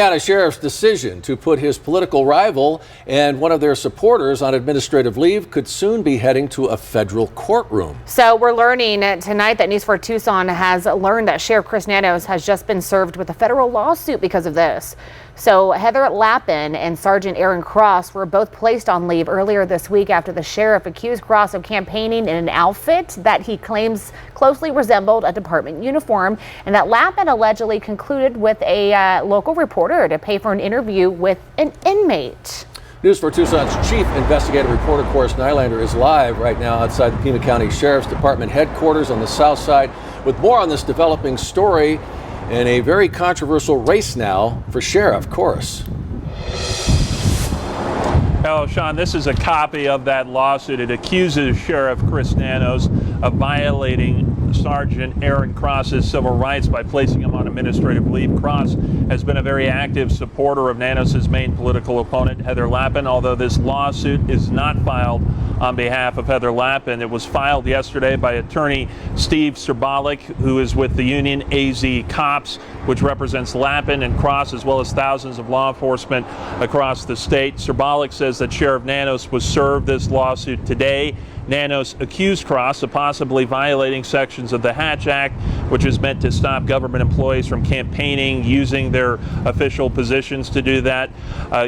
County Sheriff's decision to put his political rival and one of their supporters on administrative leave could soon be heading to a federal courtroom. So we're learning tonight that News 4 Tucson has learned that Sheriff Chris Nanos has just been served with a federal lawsuit because of this. So Heather Lappin and Sergeant Aaron Cross were both placed on leave earlier this week after the sheriff accused Cross of campaigning in an outfit that he claims closely resembled a department uniform, and that Lappin allegedly concluded with a local reporter to pay for an interview with an inmate. News 4 Tucson's chief investigative reporter, Chris Nylander, is live right now outside the Pima County Sheriff's Department headquarters on the south side with more on this developing story and a very controversial race now for sheriff. Of course. Hello, Sean. This is a copy of that lawsuit. It accuses Sheriff Chris Nanos of violating Sergeant Aaron Cross's civil rights by placing him on administrative leave. Cross has been a very active supporter of Nanos' main political opponent, Heather Lappin. Although this lawsuit is not filed on behalf of Heather Lappin, it was filed yesterday by attorney Steve Serbalik, who is with the union AZ Cops, which represents Lappin and Cross, as well as thousands of law enforcement across the state. Serbalik says that Sheriff Nanos was served this lawsuit today. Nanos accused Cross of possibly violating sections of the Hatch Act, which is meant to stop government employees from campaigning, using their official positions to do that.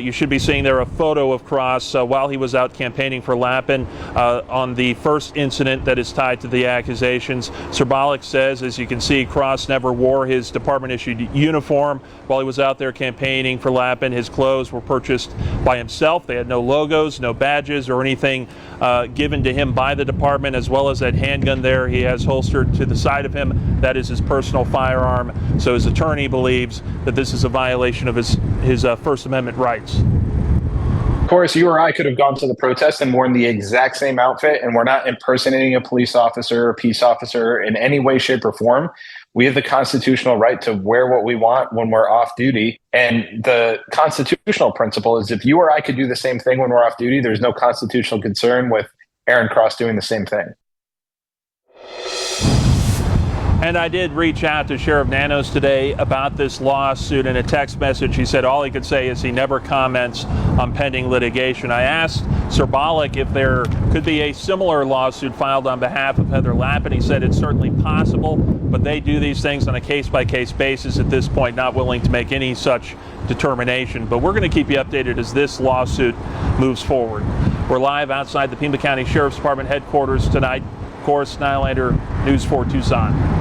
You should be seeing there a photo of Cross while he was out campaigning for Lappin on the first incident that is tied to the accusations. Serbalik says, as you can see, Cross never wore his department-issued uniform while he was out there campaigning for Lappin. His clothes were purchased by himself. They had no logos, no badges, or anything given to him by the department, as well as that handgun there he has holstered to the side of him. That is his personal firearm. So his attorney believes that this is a violation of his First Amendment rights. Of course, you or I could have gone to the protest and worn the exact same outfit, and we're not impersonating a police officer or peace officer in any way, shape, or form. We have the constitutional right to wear what we want when we're off duty. And the constitutional principle is if you or I could do the same thing when we're off duty, there's no constitutional concern with Aaron Cross doing the same thing. And I did reach out to Sheriff Nanos today about this lawsuit. In a text message, he said all he could say is he never comments on pending litigation. I asked Serbalik if there could be a similar lawsuit filed on behalf of Heather Lappin. He said it's certainly possible, but they do these things on a case-by-case basis at this point, not willing to make any such determination. But we're going to keep you updated as this lawsuit moves forward. We're live outside the Pima County Sheriff's Department headquarters tonight. Chris Nylander, News 4 Tucson.